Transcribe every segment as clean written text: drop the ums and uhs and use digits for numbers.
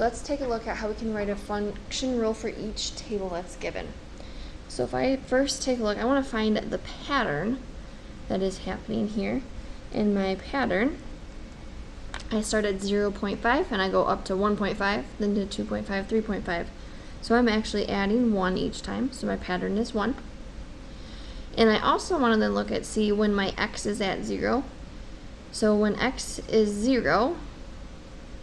Let's take a look at how we can write a function rule for each table that's given. So if I first take a look, I want to find the pattern that is happening here. In my pattern, I start at 0.5 and I go up to 1.5, then to 2.5, 3.5. So I'm actually adding 1 each time, so my pattern is 1. And I also want to then look at, see when my x is at 0. So when x is 0,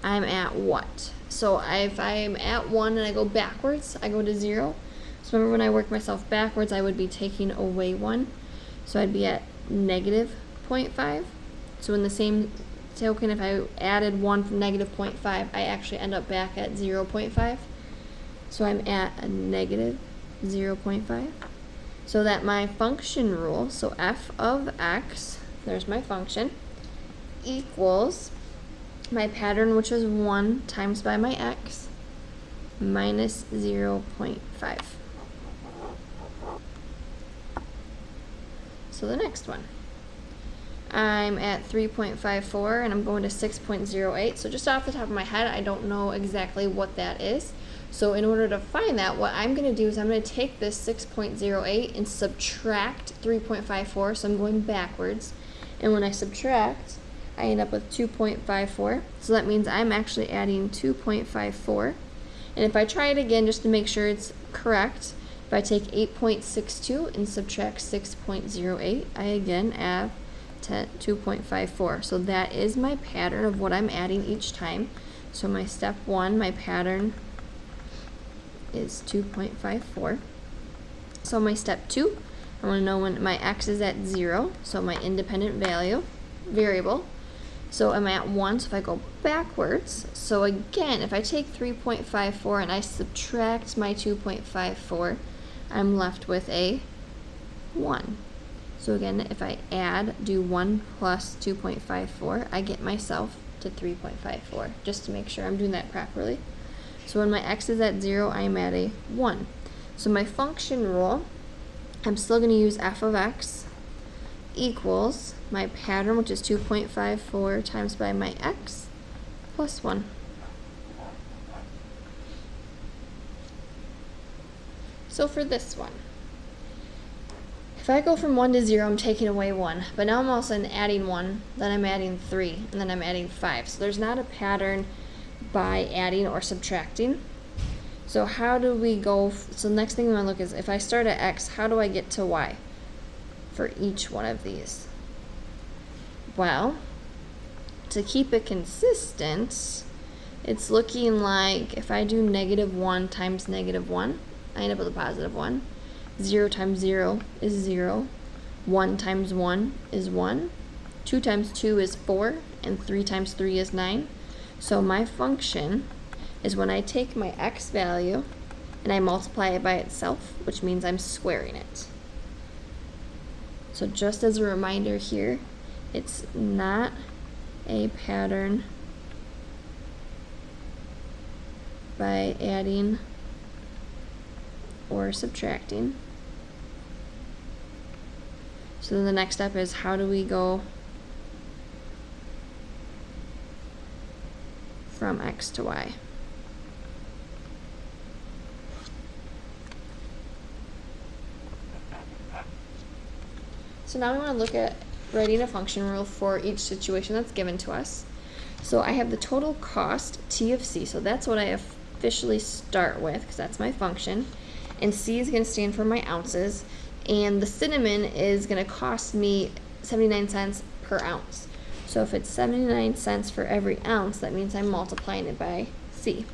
I'm at what? So if I'm at 1 and I go backwards, I go to 0. So remember when I work myself backwards, I would be taking away 1. So I'd be at negative 0.5. So in the same token, if I added 1 from negative 0.5, I actually end up back at 0.5. So I'm at a negative 0.5. So that my function rule, so f of x, there's my function, equals my pattern, which is 1 times by my x, minus 0.5. So the next one. I'm at 3.54 and I'm going to 6.08. So just off the top of my head, I don't know exactly what that is. So in order to find that, what I'm going to do is I'm going to take this 6.08 and subtract 3.54. So I'm going backwards. And when I subtract, I end up with 2.54. So that means I'm actually adding 2.54. And if I try it again just to make sure it's correct, if I take 8.62 and subtract 6.08, I again add 2.54. So that is my pattern of what I'm adding each time. So my step 1, my pattern is 2.54. So my step 2, I want to know when my x is at 0, so my independent variable. So I'm at 1, so if I go backwards, so again, if I take 3.54 and I subtract my 2.54, I'm left with a 1. So again, if I do 1 plus 2.54, I get myself to 3.54, just to make sure I'm doing that properly. So when my x is at 0, I'm at a 1. So my function rule, I'm still going to use f of x equals my pattern, which is 2.54 times by my x plus 1. So for this one, if I go from 1 to 0, I'm taking away 1, but now I'm also adding 1, then I'm adding 3, and then I'm adding 5. So there's not a pattern by adding or subtracting. So how do we go? So the next thing we want to look is, if I start at x, how do I get to y for each one of these? Well, to keep it consistent, it's looking like if I do negative 1 times negative 1, I end up with a positive 1. 0 times 0 is 0. 1 times 1 is 1. 2 times 2 is 4. And 3 times 3 is 9. So my function is when I take my x value and I multiply it by itself, which means I'm squaring it. So just as a reminder here, it's not a pattern by adding or subtracting. So then the next step is, how do we go from x to y? So now we want to look at writing a function rule for each situation that's given to us. So I have the total cost, T of C, so that's what I officially start with, because that's my function. And C is going to stand for my ounces, and the cinnamon is going to cost me 79 cents per ounce. So if it's 79 cents for every ounce, that means I'm multiplying it by C.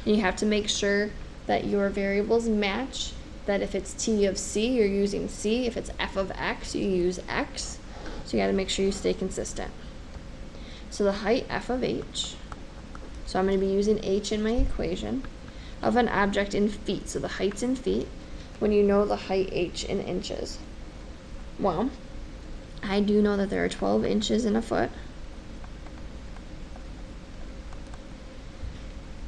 And you have to make sure that your variables match, that if it's T of C, you're using C. If it's f of x, you use x. So you got to make sure you stay consistent. So the height, f of h, so I'm going to be using h in my equation, of an object in feet. So the height's in feet when you know the height h in inches. Well, I do know that there are 12 inches in a foot.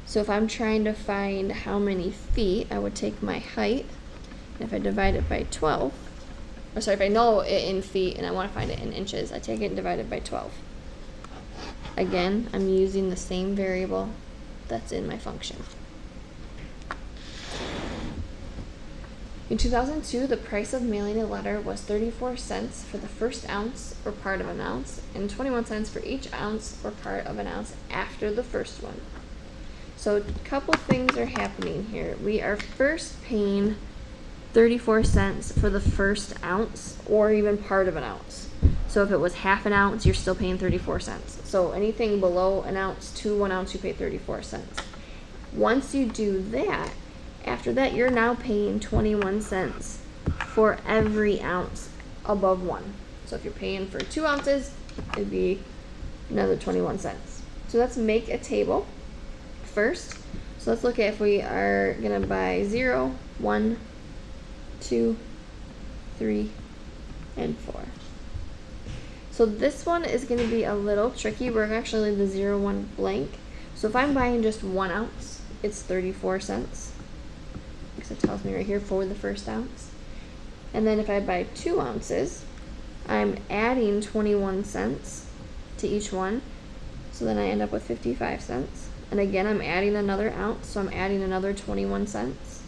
So if I'm trying to find how many feet, I would take my height, and if I divide it by 12, or sorry, if I know it in feet and I want to find it in inches, I take it and divide it by 12. Again, I'm using the same variable that's in my function. In 2002, the price of mailing a letter was 34 cents for the first ounce or part of an ounce, and 21 cents for each ounce or part of an ounce after the first one. So a couple things are happening here. We are first paying 34 cents for the first ounce or even part of an ounce. So if it was half an ounce, you're still paying 34 cents. So anything below an ounce to 1 ounce, you pay 34 cents. Once you do that, after that, you're now paying 21 cents for every ounce above 1. So if you're paying for 2 ounces, it'd be another 21 cents. So let's make a table first. So let's look at if we are going to buy 0, 1, 2, 3, and 4. So this one is going to be a little tricky. We're going to actually leave the 0, 1 blank. So if I'm buying just 1 ounce, it's 34 cents. Because it tells me right here for the first ounce. And then if I buy 2 ounces, I'm adding 21 cents to each one. So then I end up with 55 cents. And again, I'm adding another ounce, so I'm adding another 21 cents.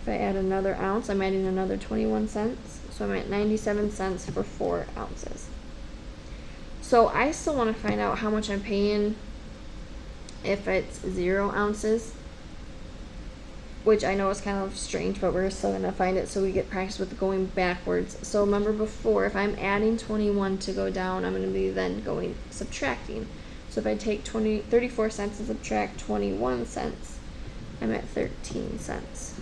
If I add another ounce, I'm adding another 21 cents. So I'm at 97 cents for 4 ounces. So I still want to find out how much I'm paying if it's 0 ounces, which I know is kind of strange, but we're still going to find it so we get practice with going backwards. So remember before, if I'm adding 21 to go down, I'm going to be then going subtracting. So if I take 34 cents and subtract 21 cents, I'm at 13 cents.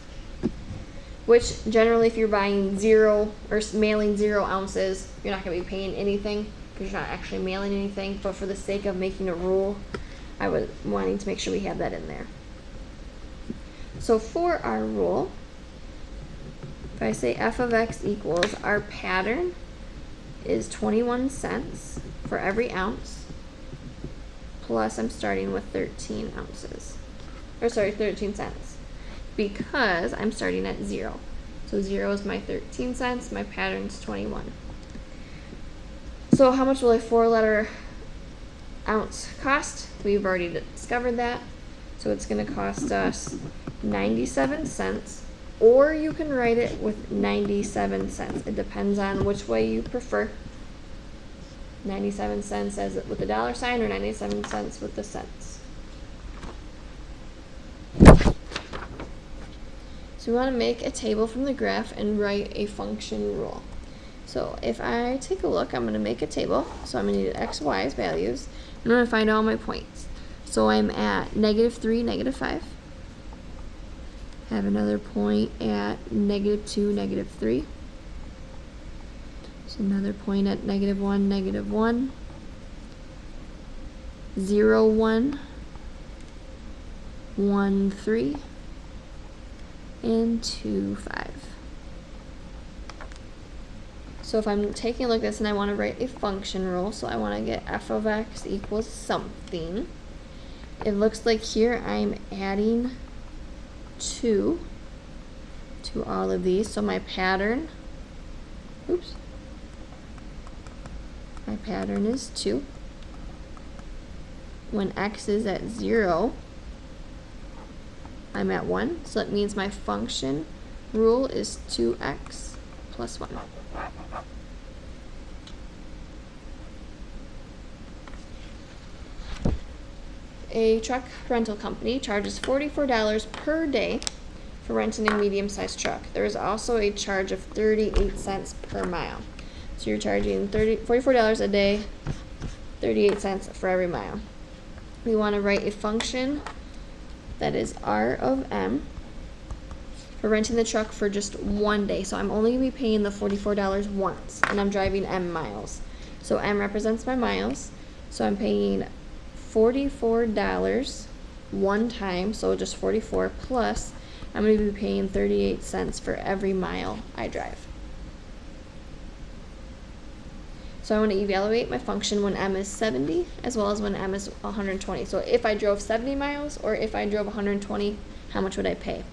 Which generally if you're buying 0 or mailing 0 ounces, you're not going to be paying anything because you're not actually mailing anything. But for the sake of making a rule, I was wanting to make sure we have that in there. So for our rule, if I say f of x equals, our pattern is 21 cents for every ounce, plus I'm starting with 13 ounces. Or sorry, 13 cents. Because I'm starting at 0. So 0 is my 13 cents, my pattern's 21. So how much will a 4-letter ounce cost? We've already discovered that. So it's going to cost us 97 cents, or you can write it with 97 cents. It depends on which way you prefer. 97 cents as it with the dollar sign or 97 cents with the cents. So we want to make a table from the graph and write a function rule. So if I take a look, I'm going to make a table. So I'm going to need x, y's values. And I'm going to find all my points. So I'm at -3, -5. Have another point at -2, -3. So another point at -1, -1. 0, 1. 1, 3. And 2, 5. So if I'm taking a look at this and I want to write a function rule, so I want to get f of x equals something. It looks like here I'm adding 2 to all of these. So my pattern, my pattern is 2. When x is at 0, I'm at 1. So that means my function rule is 2x plus 1. A truck rental company charges $44 per day for renting a medium-sized truck. There is also a charge of 38 cents per mile. So you're charging $44 a day, 38 cents for every mile. We want to write a function that is R of M for renting the truck for just 1 day. So I'm only going to be paying the $44 once, and I'm driving M miles. So M represents my miles. So I'm paying $44 one time, so just 44 plus I'm going to be paying 38 cents for every mile I drive. So I want to evaluate my function when M is 70 as well as when M is 120. So if I drove 70 miles or if I drove 120, how much would I pay?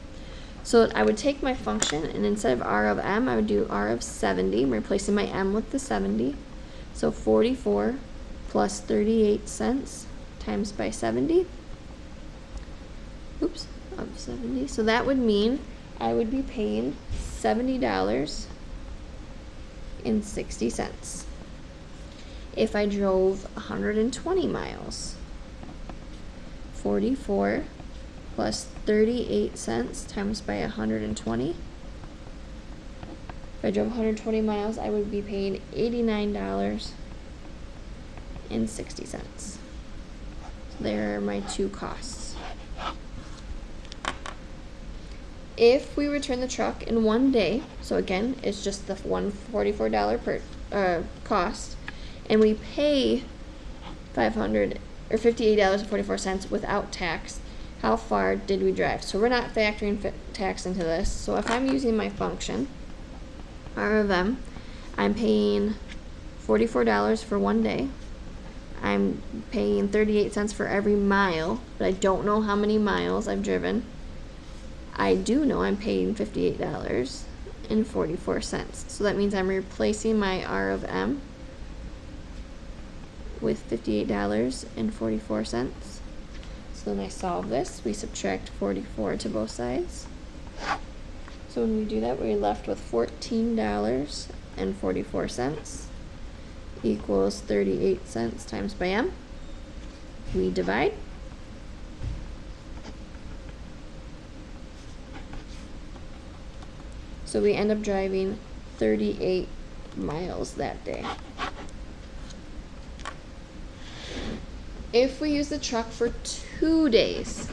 So I would take my function and instead of R of M, I would do R of 70. I'm replacing my M with the 70. So 44 plus 38 cents times by 70. Oops, of 70. So that would mean I would be paying $70.60 if I drove 120 miles. 44 plus 38 cents times by 120. If I drove 120 miles, I would be paying $89.60. So there are my two costs. If we return the truck in one day, so again, it's just the $144 per cost, and we pay $58.44 without tax, how far did we drive? So we're not factoring tax into this. So if I'm using my function, R of M, I'm paying $44 for one day. I'm paying 38 cents for every mile, but I don't know how many miles I've driven. I do know I'm paying $58.44. So that means I'm replacing my R of M with $58.44. So then I solve this. We subtract 44 to both sides. So when we do that, we're left with $14.44 equals 38 cents times by M. We divide. So we end up driving 38 miles that day. If we use the truck for 2 days,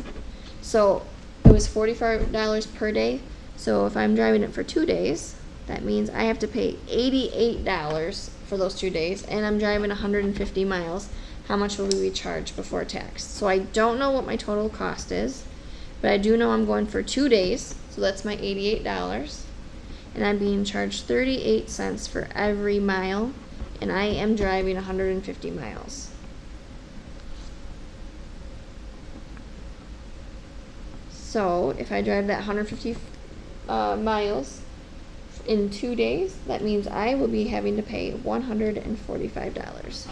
so it was $45 per day, so if I'm driving it for 2 days, that means I have to pay $88 for those 2 days, and I'm driving 150 miles. How much will we be charged before tax? So I don't know what my total cost is, but I do know I'm going for 2 days, so that's my $88, and I'm being charged 38 cents for every mile, and I am driving 150 miles. So if I drive that 150 miles in 2 days, that means I will be having to pay $145.